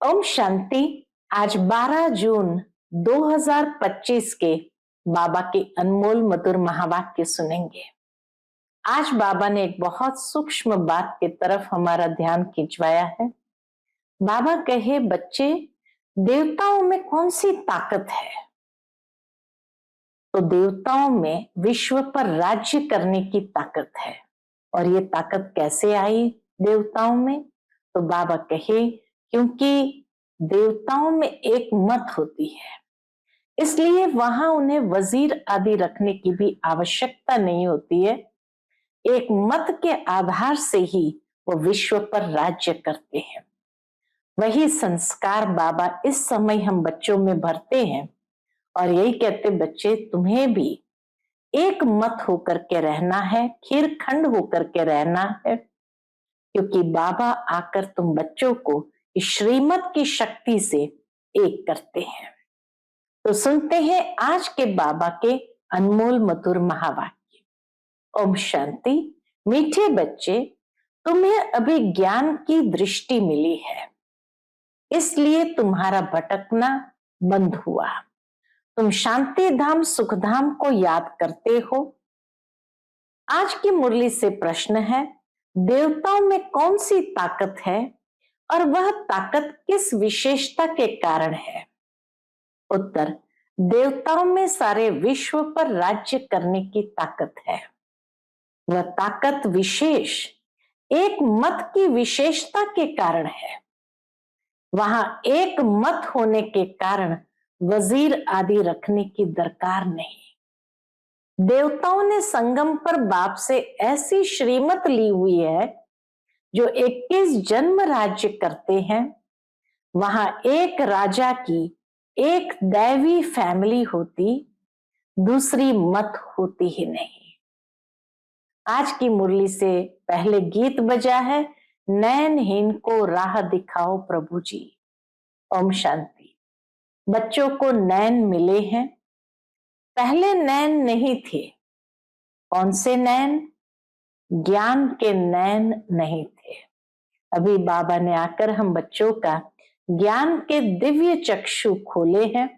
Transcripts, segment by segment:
ओम शांति। आज 12 जून 2025 के बाबा के अनमोल मधुर महावाक्य सुनेंगे। आज बाबा ने एक बहुत सूक्ष्म बात की तरफ हमारा ध्यान खिंचवाया है। बाबा कहे, बच्चे, देवताओं में कौन सी ताकत है? तो देवताओं में विश्व पर राज्य करने की ताकत है। और ये ताकत कैसे आई देवताओं में? तो बाबा कहे, क्योंकि देवताओं में एक मत होती है, इसलिए वहां उन्हें वजीर आदि रखने की भी आवश्यकता नहीं होती है। एक मत के आधार से ही वो विश्व पर राज्य करते हैं। वही संस्कार बाबा इस समय हम बच्चों में भरते हैं और यही कहते, बच्चे, तुम्हें भी एक मत होकर के रहना है, खीरखंड होकर के रहना है, क्योंकि बाबा आकर तुम बच्चों को इस श्रीमत की शक्ति से एक करते हैं। तो सुनते हैं आज के बाबा के अनमोल मधुर महावाक्य। ओम शांति। मीठे बच्चे, तुम्हें अभी ज्ञान की दृष्टि मिली है, इसलिए तुम्हारा भटकना बंद हुआ। तुम शांति धाम सुखधाम को याद करते हो। आज की मुरली से प्रश्न है, देवताओं में कौन सी ताकत है और वह ताकत किस विशेषता के कारण है? उत्तर, देवताओं में सारे विश्व पर राज्य करने की ताकत है। वह ताकत विशेष एक मत की विशेषता के कारण है। वहां एक मत होने के कारण वजीर आदि रखने की दरकार नहीं। देवताओं ने संगम पर बाप से ऐसी श्रीमत ली हुई है, जो 21 जन्म राज्य करते हैं। वहां एक राजा की एक दैवी फैमिली होती, दूसरी मत होती ही नहीं। आज की मुरली से पहले गीत बजा है, नैनहीन को राह दिखाओ प्रभु जी। ओम शांति। बच्चों को नैन मिले हैं, पहले नैन नहीं थे। कौन से नैन? ज्ञान के नैन नहीं थे। अभी बाबा ने आकर हम बच्चों का ज्ञान के दिव्य चक्षु खोले हैं,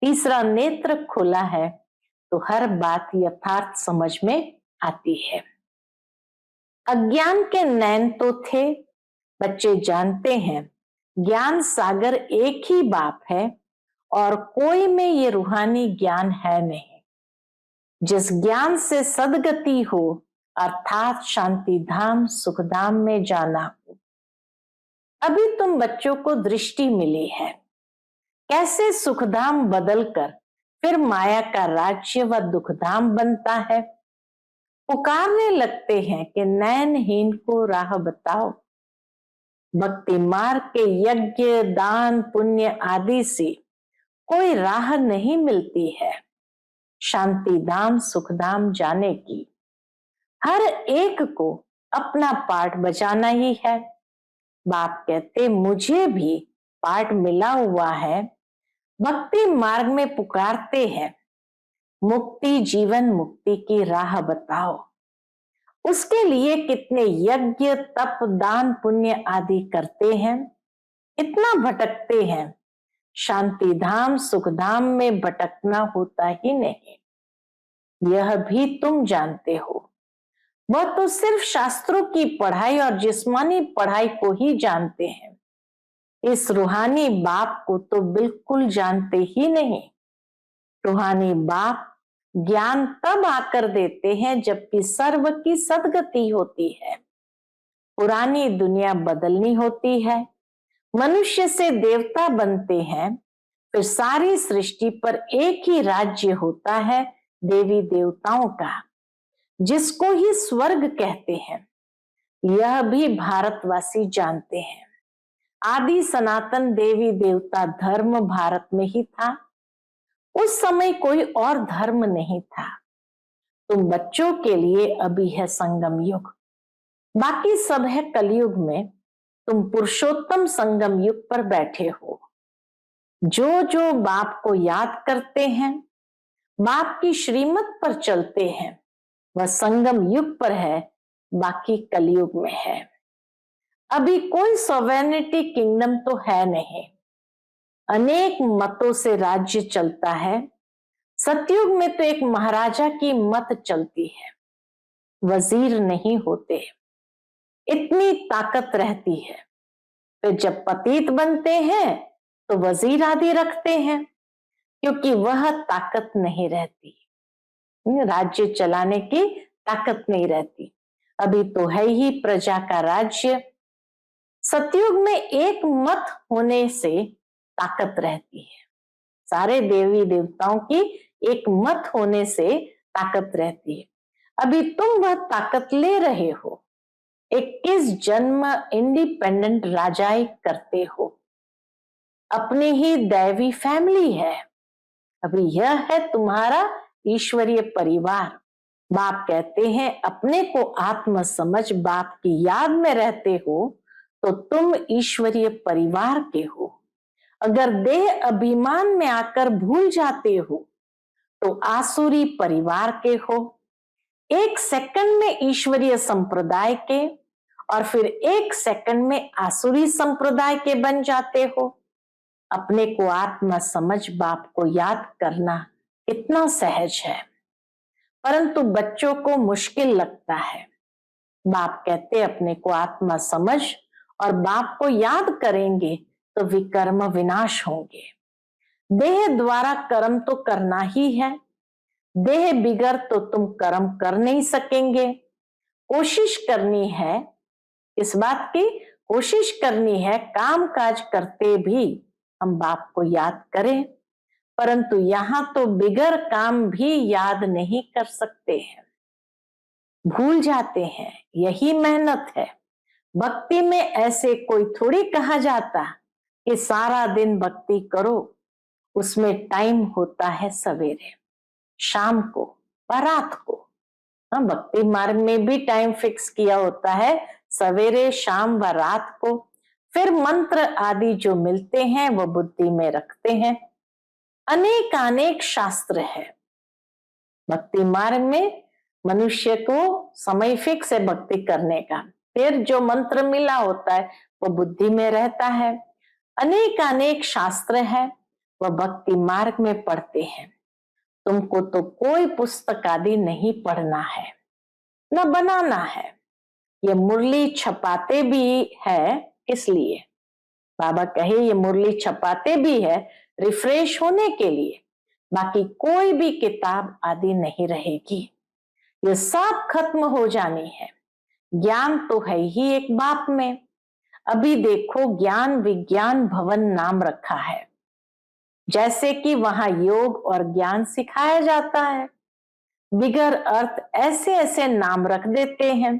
तीसरा नेत्र खोला है, तो हर बात यथार्थ समझ में आती है। अज्ञान के नैन तो थे। बच्चे जानते हैं ज्ञान सागर एक ही बाप है और कोई में ये रूहानी ज्ञान है नहीं। जिस ज्ञान से सदगति हो, अर्थात शांति धाम सुखधाम में जाना हो। अभी तुम बच्चों को दृष्टि मिली है, कैसे सुखधाम बदलकर फिर माया का राज्य व दुखधाम बनता है। पुकारने लगते हैं कि नैनहीन को राह बताओ। भक्ति मार्ग के यज्ञ दान पुण्य आदि से कोई राह नहीं मिलती है शांति धाम सुखधाम जाने की। हर एक को अपना पार्ट बजाना ही है। बाप कहते, मुझे भी पार्ट मिला हुआ है। भक्ति मार्ग में पुकारते हैं, मुक्ति जीवन मुक्ति की राह बताओ। उसके लिए कितने यज्ञ तप दान पुण्य आदि करते हैं, इतना भटकते हैं। शांति धाम सुखधाम में भटकना होता ही नहीं, यह भी तुम जानते हो। वह तो सिर्फ शास्त्रों की पढ़ाई और जिस्मानी पढ़ाई को ही जानते हैं, इस रूहानी बाप को तो बिल्कुल जानते ही नहीं। रूहानी बाप ज्ञान तब आकर देते हैं जबकि सर्व की सदगति होती है। पुरानी दुनिया बदलनी होती है, मनुष्य से देवता बनते हैं, फिर सारी सृष्टि पर एक ही राज्य होता है देवी देवताओं का, जिसको ही स्वर्ग कहते हैं। यह भी भारतवासी जानते हैं। आदि सनातन देवी देवता धर्म भारत में ही था। उस समय कोई और धर्म नहीं था। तुम बच्चों के लिए अभी है संगम युग, बाकी सब है कलयुग में। तुम पुरुषोत्तम संगम युग पर बैठे हो। जो जो बाप को याद करते हैं, बाप की श्रीमत पर चलते हैं, वह संगम युग पर है, बाकी कलयुग में है। अभी कोई सॉवरेनिटी किंगडम तो है नहीं, अनेक मतों से राज्य चलता है। सतयुग में तो एक महाराजा की मत चलती है, वजीर नहीं होते, इतनी ताकत रहती है। फिर जब पतित बनते हैं तो वजीर आदि रखते हैं, क्योंकि वह ताकत नहीं रहती, राज्य चलाने की ताकत नहीं रहती। अभी तो है ही प्रजा का राज्य। सतयुग में एक मत होने से ताकत रहती है, सारे देवी देवताओं की एक मत होने से ताकत रहती है। अभी तुम वह ताकत ले रहे हो, 21 जन्म इंडिपेंडेंट राजाई करते हो, अपनी ही दैवी फैमिली है। अभी यह है तुम्हारा ईश्वरीय परिवार। बाप कहते हैं अपने को आत्म समझ बाप की याद में रहते हो तो तुम ईश्वरीय परिवार के हो। अगर देह अभिमान में आकर भूल जाते हो तो आसुरी परिवार के हो। एक सेकंड में ईश्वरीय संप्रदाय के और फिर एक सेकंड में आसुरी संप्रदाय के बन जाते हो। अपने को आत्मा समझ बाप को याद करना कितना सहज है, परंतु बच्चों को मुश्किल लगता है। बाप कहते अपने को आत्मा समझ और बाप को याद करेंगे तो विकर्म विनाश होंगे। देह द्वारा कर्म तो करना ही है, देह बिगड़ तो तुम कर्म कर नहीं सकेंगे। कोशिश करनी है, इस बात की कोशिश करनी है काम काज करते भी हम बाप को याद करें, परंतु यहां तो बिगड़ काम भी याद नहीं कर सकते हैं, भूल जाते हैं। यही मेहनत है। भक्ति में ऐसे कोई थोड़ी कहा जाता कि सारा दिन भक्ति करो, उसमें टाइम होता है सवेरे, शाम को व रात को। भक्ति मार्ग में भी टाइम फिक्स किया होता है, सवेरे शाम व रात को। फिर मंत्र आदि जो मिलते हैं वो बुद्धि में रखते हैं। अनेक अनेक शास्त्र है भक्ति मार्ग में, मनुष्य को समय फिक्स है भक्ति करने का। फिर जो मंत्र मिला होता है वो बुद्धि में रहता है। अनेक अनेक शास्त्र है, वह भक्ति मार्ग में पढ़ते हैं। तुमको तो कोई पुस्तक आदि नहीं पढ़ना है, न बनाना है। ये मुरली छपाते भी है, इसलिए बाबा कहे ये मुरली छपाते भी है रिफ्रेश होने के लिए, बाकी कोई भी किताब आदि नहीं रहेगी, ये सब खत्म हो जानी है। ज्ञान तो है ही एक बाप में। अभी देखो ज्ञान विज्ञान भवन नाम रखा है, जैसे कि वहां योग और ज्ञान सिखाया जाता है। बिगर अर्थ ऐसे ऐसे नाम रख देते हैं,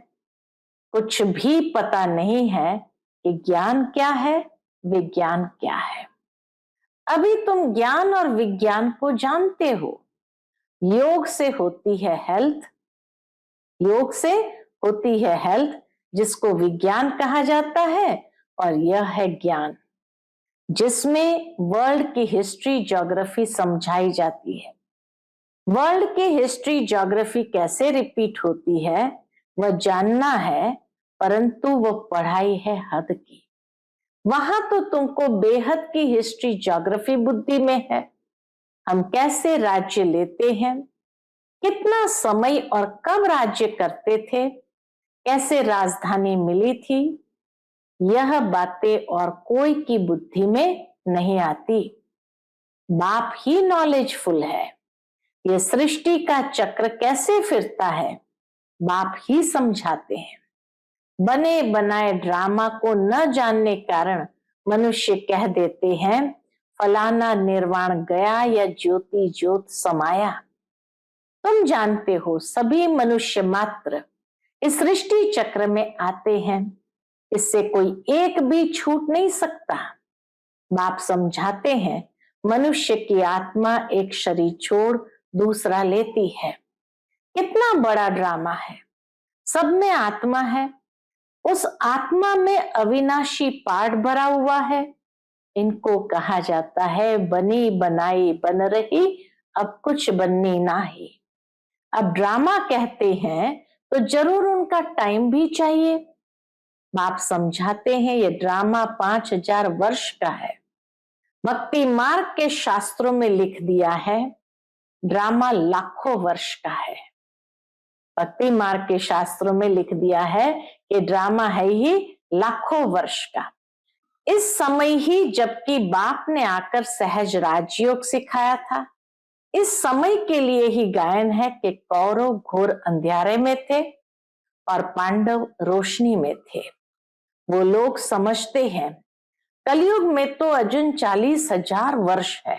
कुछ भी पता नहीं है कि ज्ञान क्या है, विज्ञान क्या है। अभी तुम ज्ञान और विज्ञान को जानते हो। योग से होती है हेल्थ, योग से होती है हेल्थ, जिसको विज्ञान कहा जाता है, और यह है ज्ञान, जिसमें वर्ल्ड की हिस्ट्री ज्योग्राफी समझाई जाती है। वर्ल्ड की हिस्ट्री ज्योग्राफी कैसे रिपीट होती है वह जानना है, परंतु वह पढ़ाई है हद की। वहां तो तुमको बेहद की हिस्ट्री ज्योग्राफी बुद्धि में है। हम कैसे राज्य लेते हैं, कितना समय और कब राज्य करते थे, कैसे राजधानी मिली थी, यह बातें और कोई की बुद्धि में नहीं आती। बाप ही नॉलेजफुल है। ये सृष्टि का चक्र कैसे फिरता है बाप ही समझाते हैं। बने बनाए ड्रामा को न जानने कारण मनुष्य कह देते हैं फलाना निर्वाण गया या ज्योति ज्योत समाया। तुम जानते हो सभी मनुष्य मात्र इस सृष्टि चक्र में आते हैं, इससे कोई एक भी छूट नहीं सकता। बाप समझाते हैं मनुष्य की आत्मा एक शरीर छोड़ दूसरा लेती है। कितना बड़ा ड्रामा है, सब में आत्मा है, उस आत्मा में अविनाशी पार्ट भरा हुआ है। इनको कहा जाता है बनी बनाई बन रही अब कुछ बननी नाही। अब ड्रामा कहते हैं तो जरूर उनका टाइम भी चाहिए। बाप समझाते हैं ये ड्रामा 5000 वर्ष का है। भक्ति मार्ग के शास्त्रों में लिख दिया है ड्रामा लाखों वर्ष का है। भक्ति मार्ग के शास्त्रों में लिख दिया है कि ड्रामा है ही लाखों वर्ष का। इस समय ही जबकि बाप ने आकर सहज राजयोग सिखाया था, इस समय के लिए ही गायन है कि कौरव घोर अंधियारे में थे और पांडव रोशनी में थे। वो लोग समझते हैं कलयुग में तो अर्जुन 40,000 वर्ष है,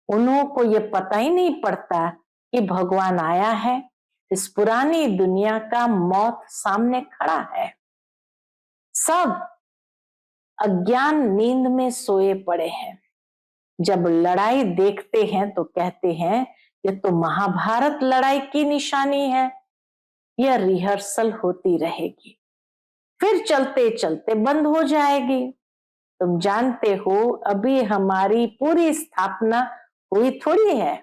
उन्हों को ये पता ही नहीं पड़ता कि भगवान आया है। इस पुरानी दुनिया का मौत सामने खड़ा है। सब अज्ञान नींद में सोए पड़े हैं। जब लड़ाई देखते हैं तो कहते हैं ये तो महाभारत लड़ाई की निशानी है, यह रिहर्सल होती रहेगी, फिर चलते चलते बंद हो जाएगी। तुम जानते हो अभी हमारी पूरी स्थापना हुई थोड़ी है।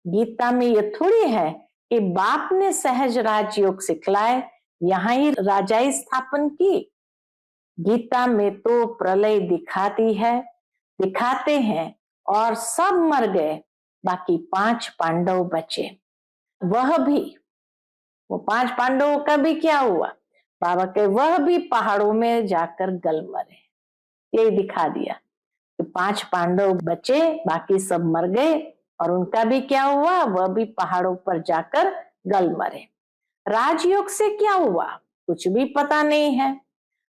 गीता में ये थोड़ी है कि बाप ने सहज राजयोग सिखलाए यहां ही राजाई स्थापन की। गीता में तो प्रलय दिखाती है, दिखाते हैं और सब मर गए, बाकी 5 पांडव बचे। वह भी, वो 5 पांडवों का भी क्या हुआ? बाबा के वह भी पहाड़ों में जाकर गल मरे। यही दिखा दिया कि 5 पांडव बचे, बाकी सब मर गए और उनका भी क्या हुआ? वह भी पहाड़ों पर जाकर गल मरे। राजयोग से क्या हुआ? कुछ भी पता नहीं है।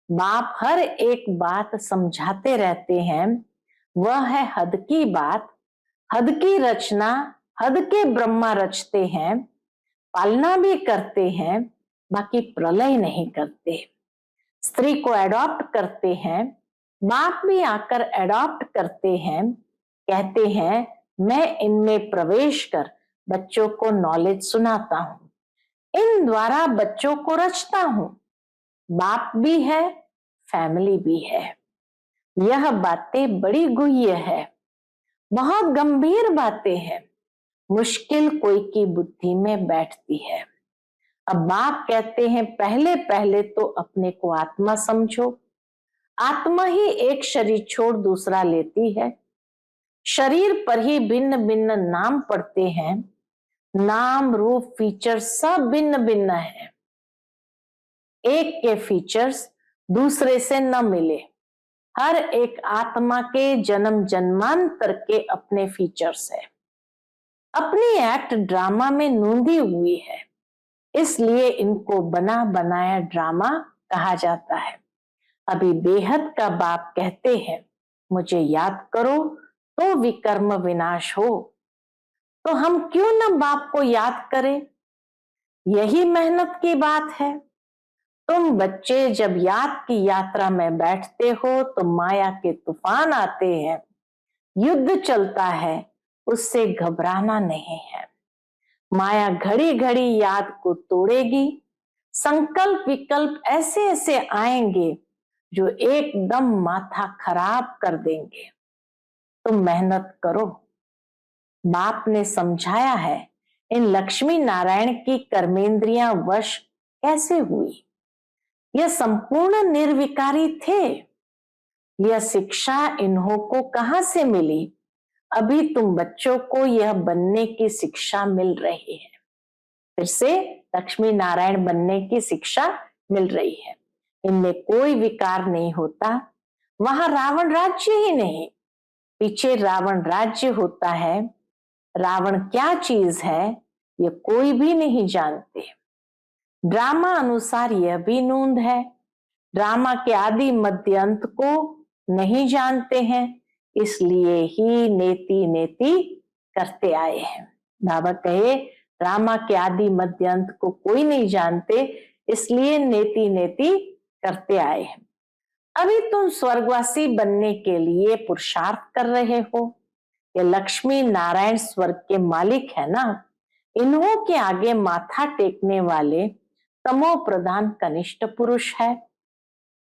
बाप हर एक बात समझाते रहते हैं, वह है हद की बात, हद की रचना, हद के ब्रह्मा रचते हैं, पालना भी करते हैं, बाकी प्रलय नहीं करते। स्त्री को एडॉप्ट करते हैं, बाप भी आकर एडॉप्ट करते हैं, कहते हैं मैं इनमें प्रवेश कर बच्चों को नॉलेज सुनाता हूं, इन द्वारा बच्चों को रचता हूं। बाप भी है, फैमिली भी है। यह बातें बड़ी गुह्य है, बहुत गंभीर बातें हैं, मुश्किल कोई की बुद्धि में बैठती है। अब बाप कहते हैं पहले पहले तो अपने को आत्मा समझो। आत्मा ही एक शरीर छोड़ दूसरा लेती है। शरीर पर ही भिन्न भिन्न नाम पड़ते हैं, नाम रूप फीचर सब भिन्न भिन्न है। एक के फीचर्स दूसरे से न मिले। हर एक आत्मा के जन्म जन्मांतर के अपने फीचर्स है। अपनी एक्ट ड्रामा में नूंदी हुई है, इसलिए इनको बना बनाया ड्रामा कहा जाता है। अभी बेहद का बाप कहते हैं मुझे याद करो तो विकर्म विनाश हो। तो हम क्यों न बाप को याद करें? यही मेहनत की बात है। तुम बच्चे जब याद की यात्रा में बैठते हो तो माया के तूफान आते हैं, युद्ध चलता है, उससे घबराना नहीं है। माया घड़ी घड़ी याद को तोड़ेगी। संकल्प विकल्प ऐसे ऐसे आएंगे जो एकदम माथा खराब कर देंगे। तुम मेहनत करो। बाप ने समझाया है इन लक्ष्मी नारायण की कर्मेंद्रियां वश कैसे हुई। यह संपूर्ण निर्विकारी थे। यह शिक्षा इन्हों को कहां से मिली? अभी तुम बच्चों को यह बनने की शिक्षा मिल रही है। फिर से लक्ष्मी नारायण बनने की शिक्षा मिल रही है। इनमें कोई विकार नहीं होता। वहां रावण राज्य ही नहीं, पीछे रावण राज्य होता है। रावण क्या चीज है ये कोई भी नहीं जानते। ड्रामा अनुसार यह भी नूंद है। ड्रामा के आदि मध्य अंत को नहीं जानते हैं, इसलिए ही नेति नेति करते आए हैं। बाबा कहे ड्रामा के आदि मध्य अंत को कोई नहीं जानते, इसलिए नेति नेति करते आए हैं। अभी तुम स्वर्गवासी बनने के लिए पुरुषार्थ कर रहे हो। ये लक्ष्मी नारायण स्वर्ग के मालिक है ना, इन्हों के आगे माथा टेकने वाले तमो प्रधान कनिष्ठ पुरुष है।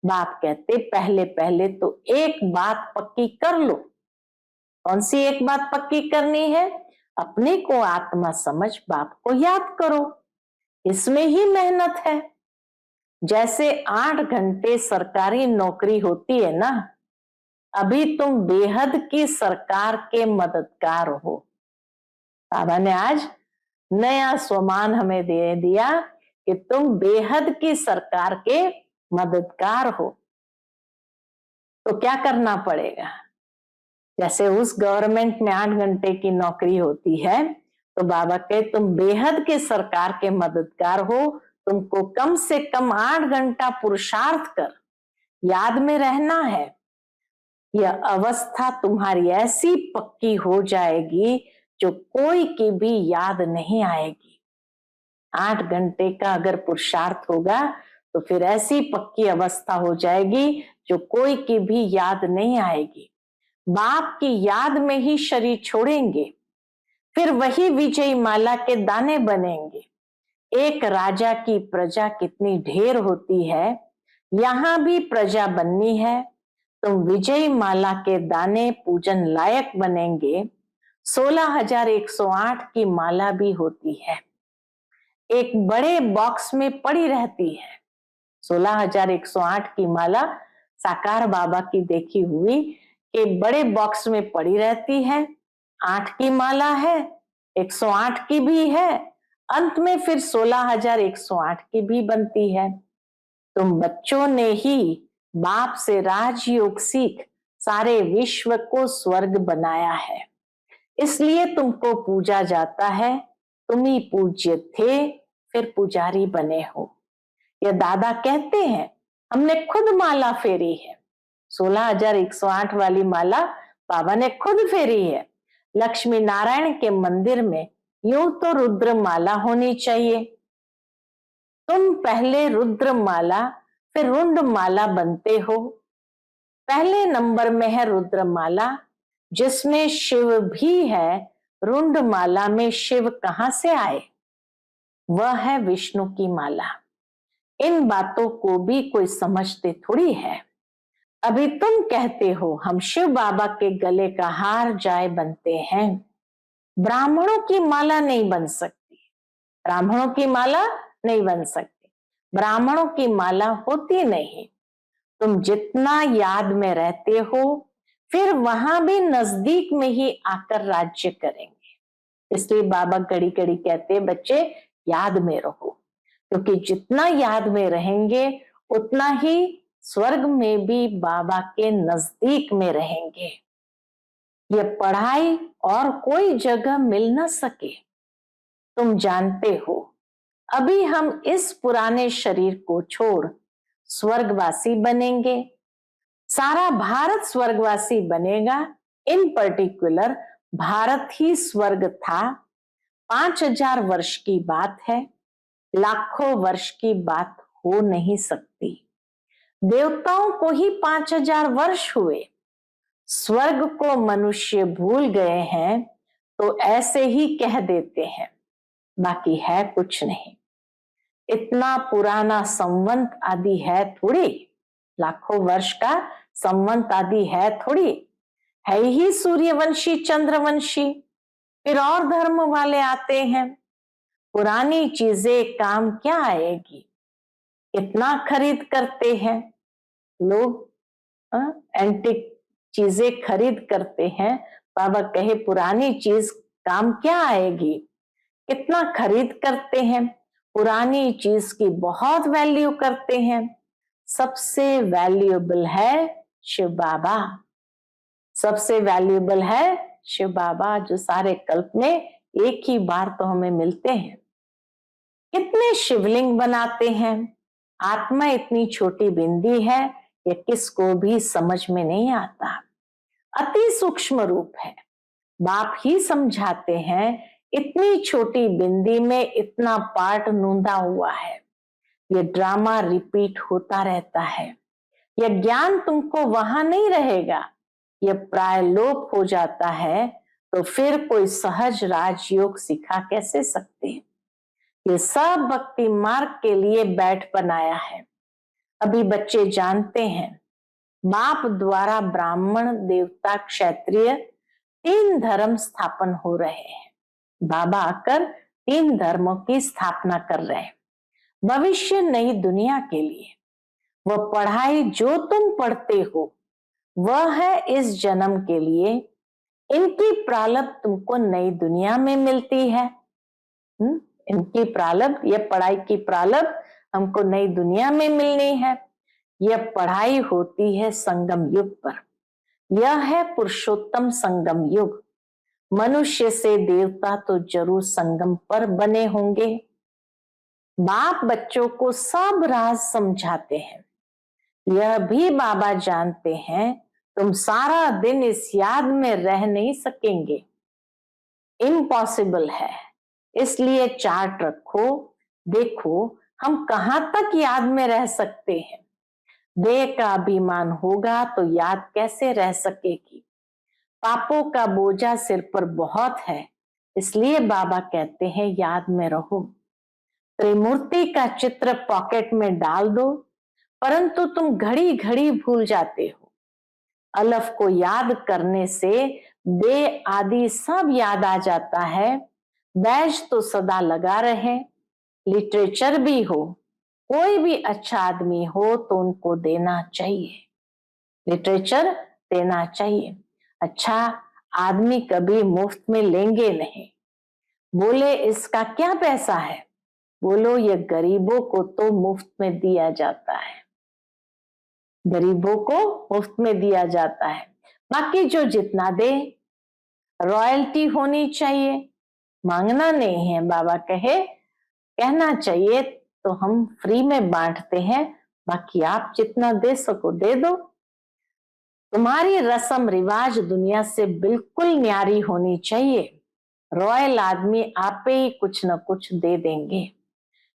बाप कहते पहले पहले तो एक बात पक्की कर लो। कौन सी एक बात पक्की करनी है? अपने को आत्मा समझ बाप को याद करो। इसमें ही मेहनत है। जैसे 8 घंटे सरकारी नौकरी होती है ना, अभी तुम बेहद की सरकार के मददगार हो। बाबा ने आज नया स्वमान हमें दे दिया कि तुम बेहद की सरकार के मददगार हो। तो क्या करना पड़ेगा? जैसे उस गवर्नमेंट में 8 घंटे की नौकरी होती है, तो बाबा कहे तुम बेहद के सरकार के मददगार हो, तुमको कम से कम 8 घंटा पुरुषार्थ कर याद में रहना है। यह अवस्था तुम्हारी ऐसी पक्की हो जाएगी जो कोई की भी याद नहीं आएगी। 8 घंटे का अगर पुरुषार्थ होगा तो फिर ऐसी पक्की अवस्था हो जाएगी जो कोई की भी याद नहीं आएगी। बाप की याद में ही शरीर छोड़ेंगे, फिर वही विजयी माला के दाने बनेंगे। एक राजा की प्रजा कितनी ढेर होती है, यहां भी प्रजा बननी है। तुम विजयी माला के दाने पूजन लायक बनेंगे। 16,108 की माला भी होती है, एक बड़े बॉक्स में पड़ी रहती है। 16,108 की माला साकार बाबा की देखी हुई कि बड़े बॉक्स में पड़ी रहती है। 8 की माला है, 108 की भी है, अंत में फिर 16,108 की भी बनती है। तुम बच्चों ने ही बाप से राजयोग सीख सारे विश्व को स्वर्ग बनाया है, इसलिए तुमको पूजा जाता है। तुम ही पूज्य थे, फिर पुजारी बने हो। ये दादा कहते हैं, हमने खुद माला फेरी है। 16,108 वाली माला बाबा ने खुद फेरी है। लक्ष्मी नारायण के मंदिर में यूं तो रुद्र माला होनी चाहिए। तुम पहले रुद्र माला फिर रुंड माला बनते हो। पहले नंबर में है रुद्र माला, जिसमें शिव भी है। रुंड माला में शिव कहां से आए? वह है विष्णु की माला। इन बातों को भी कोई समझते थोड़ी है। अभी तुम कहते हो हम शिव बाबा के गले का हार जाए बनते हैं। ब्राह्मणों की माला नहीं बन सकती, ब्राह्मणों की माला नहीं बन सकती, ब्राह्मणों की माला होती नहीं। तुम जितना याद में रहते हो, फिर वहां भी नजदीक में ही आकर राज्य करेंगे। इसलिए बाबा घड़ी घड़ी कहते बच्चे याद में रहो, क्योंकि जितना याद में रहेंगे उतना ही स्वर्ग में भी बाबा के नजदीक में रहेंगे। ये पढ़ाई और कोई जगह मिल न सके। तुम जानते हो, अभी हम इस पुराने शरीर को छोड़ स्वर्गवासी बनेंगे। सारा भारत स्वर्गवासी बनेगा। इन पर्टिकुलर भारत ही स्वर्ग था। 5,000 वर्ष की बात है, लाखों वर्ष की बात हो नहीं सकती। देवताओं को ही 5,000 वर्ष हुए। स्वर्ग को मनुष्य भूल गए हैं तो ऐसे ही कह देते हैं, बाकी है कुछ नहीं। इतना पुराना संवंत आदि है थोड़ी, लाखों वर्ष का संवंत आदि है थोड़ी, है ही सूर्यवंशी चंद्रवंशी। फिर और धर्म वाले आते हैं। पुरानी चीजें काम क्या आएगी? इतना खरीद करते हैं लोग, एंटिक चीजें खरीद करते हैं। बाबा कहे पुरानी चीज काम क्या आएगी? कितना खरीद करते हैं, पुरानी चीज की बहुत वैल्यू करते हैं। सबसे वैल्यूएबल है शिव बाबा, सबसे वैल्यूएबल है शिव बाबा, जो सारे कल्प में एक ही बार तो हमें मिलते हैं। कितने शिवलिंग बनाते हैं, आत्मा इतनी छोटी बिंदी है, ये किसको भी समझ में नहीं आता। अति सूक्ष्म रूप है। बाप ही समझाते हैं, इतनी छोटी बिंदी में इतना पार्ट नूंदा हुआ है। ये ड्रामा रिपीट होता रहता है। यह ज्ञान तुमको वहां नहीं रहेगा, यह प्रायलोप हो जाता है। तो फिर कोई सहज राजयोग सिखा कैसे सकते हैं? ये सब भक्ति मार्ग के लिए बैठ बनाया है। अभी बच्चे जानते हैं, बाप द्वारा ब्राह्मण, देवता, क्षत्रिय 3 धर्म स्थापन हो रहे हैं। बाबा आकर 3 धर्मों की स्थापना कर रहे हैं। भविष्य नई दुनिया के लिए। वह पढ़ाई जो तुम पढ़ते हो वह है इस जन्म के लिए। इनकी प्रारब्ध तुमको नई दुनिया में मिलती है। इनकी प्रारब्ध, यह पढ़ाई की प्रारब्ध हमको नई दुनिया में मिलनी है। यह पढ़ाई होती है संगम युग पर। यह है पुरुषोत्तम संगम युग। मनुष्य से देवता तो जरूर संगम पर बने होंगे। बाप बच्चों को सब राज समझाते हैं। यह भी बाबा जानते हैं तुम सारा दिन इस याद में रह नहीं सकेंगे, इम्पॉसिबल है। इसलिए चार्ट रखो, देखो हम कहां तक याद में रह सकते हैं। देह का अभिमान होगा तो याद कैसे रह सकेगी। पापों का बोझा सिर पर बहुत है, इसलिए बाबा कहते हैं याद में रहो। त्रिमूर्ति का चित्र पॉकेट में डाल दो, परंतु तुम घड़ी घड़ी भूल जाते हो। अलफ को याद करने से बे आदि सब याद आ जाता है। बैज तो सदा लगा रहे। लिटरेचर भी हो, कोई भी अच्छा आदमी हो तो उनको देना चाहिए, लिटरेचर देना चाहिए। अच्छा आदमी कभी मुफ्त में लेंगे नहीं। बोले इसका क्या पैसा है, बोलो ये गरीबों को तो मुफ्त में दिया जाता है, गरीबों को मुफ्त में दिया जाता है। बाकी जो जितना दे, रॉयल्टी होनी चाहिए, मांगना नहीं है। बाबा कहे कहना चाहिए तो हम फ्री में बांटते हैं, बाकी आप जितना दे सको दे दो। तुम्हारी रस्म रिवाज दुनिया से बिल्कुल न्यारी होनी चाहिए। रॉयल आदमी आप ही कुछ न कुछ दे देंगे।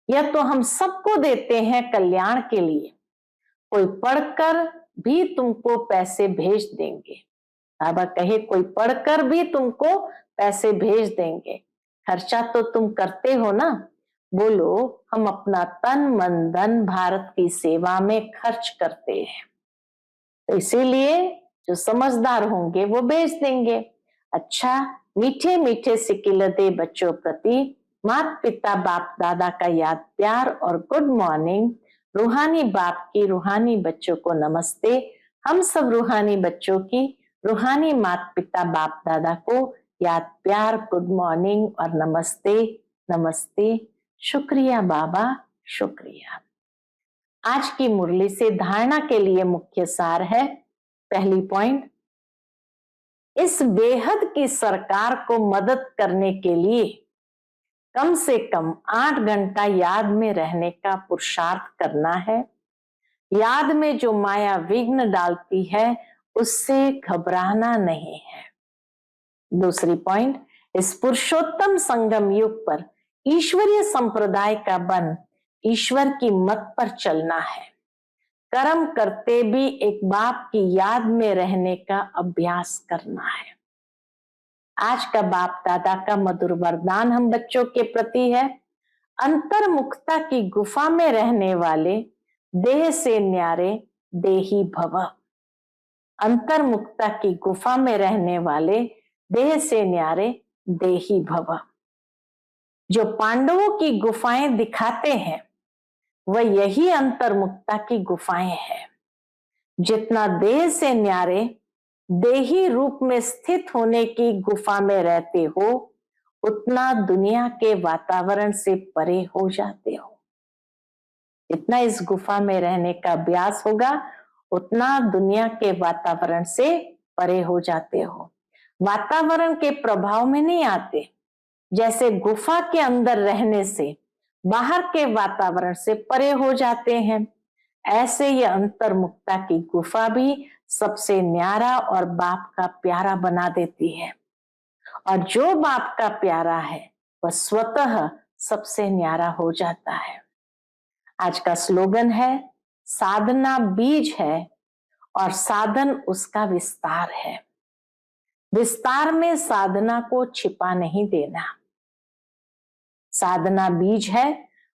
यह तो हम सबको देते हैं कल्याण के लिए। कोई पढ़कर भी तुमको पैसे भेज देंगे। बाबा कहे कोई पढ़कर भी तुमको पैसे भेज देंगे। खर्चा तो तुम करते हो ना। बोलो हम अपना तन मन धन भारत की सेवा में खर्च करते हैं, तो इसीलिए जो समझदार होंगे वो भेज देंगे। अच्छा मीठे मीठे सिकिलते बच्चों प्रति माता पिता बाप दादा का याद प्यार और गुड मॉर्निंग। रूहानी बाप की रूहानी बच्चों को नमस्ते। हम सब रूहानी बच्चों की रूहानी माता पिता बाप दादा को याद प्यार गुड मॉर्निंग और नमस्ते नमस्ते। शुक्रिया बाबा, शुक्रिया। आज की मुरली से धारणा के लिए मुख्य सार है। पहली पॉइंट, इस बेहद की सरकार को मदद करने के लिए कम से कम 8 घंटा याद में रहने का पुरुषार्थ करना है। याद में जो माया विघ्न डालती है उससे घबराना नहीं है। दूसरी पॉइंट, इस पुरुषोत्तम संगम युग पर ईश्वरीय संप्रदाय का बन ईश्वर की मत पर चलना है। कर्म करते भी एक बाप की याद में रहने का अभ्यास करना है। आज का बाप दादा का मधुर वरदान हम बच्चों के प्रति है। अंतर्मुखता की गुफा में रहने वाले देह से न्यारे देही भव। अंतर्मुखता की गुफा में रहने वाले देह से न्यारे देही भव। जो पांडवों की गुफाएं दिखाते हैं वह यही अंतर्मुखता की गुफाएं हैं। जितना देह से न्यारे देही रूप में स्थित होने की गुफा में रहते हो उतना दुनिया के वातावरण से परे हो जाते हो। जितना इस गुफा में रहने का अभ्यास होगा उतना दुनिया के वातावरण से परे हो जाते हो। वातावरण के प्रभाव में नहीं आते। जैसे गुफा के अंदर रहने से बाहर के वातावरण से परे हो जाते हैं, ऐसे ये अंतर्मुखता की गुफा भी सबसे न्यारा और बाप का प्यारा बना देती है। और जो बाप का प्यारा है वह स्वतः सबसे न्यारा हो जाता है। आज का स्लोगन है, साधना बीज है और साधन उसका विस्तार है। विस्तार में साधना को छिपा नहीं देना। साधना बीज है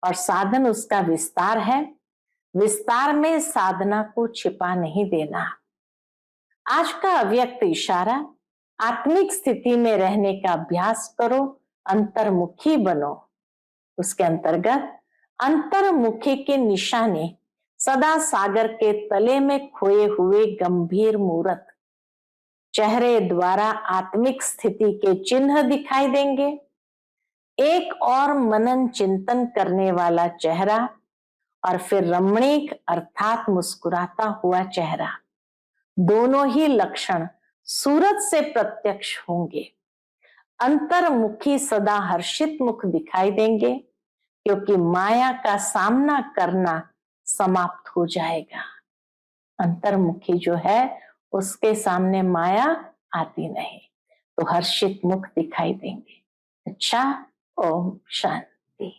और साधन उसका विस्तार है। विस्तार में साधना को छिपा नहीं देना। आज का अव्यक्त इशारा, आत्मिक स्थिति में रहने का अभ्यास करो, अंतर्मुखी बनो। उसके अंतर्गत अंतर्मुखी के निशाने सदा सागर के तले में खोए हुए गंभीर मूर्त, चेहरे द्वारा आत्मिक स्थिति के चिन्ह दिखाई देंगे। एक और मनन चिंतन करने वाला चेहरा और फिर रमणीक अर्थात मुस्कुराता हुआ चेहरा, दोनों ही लक्षण सूरत से प्रत्यक्ष होंगे। अंतर्मुखी सदा हर्षित मुख दिखाई देंगे क्योंकि माया का सामना करना समाप्त हो जाएगा। अंतर्मुखी जो है उसके सामने माया आती नहीं, तो हर्षित मुख दिखाई देंगे। अच्छा, ओम शांति।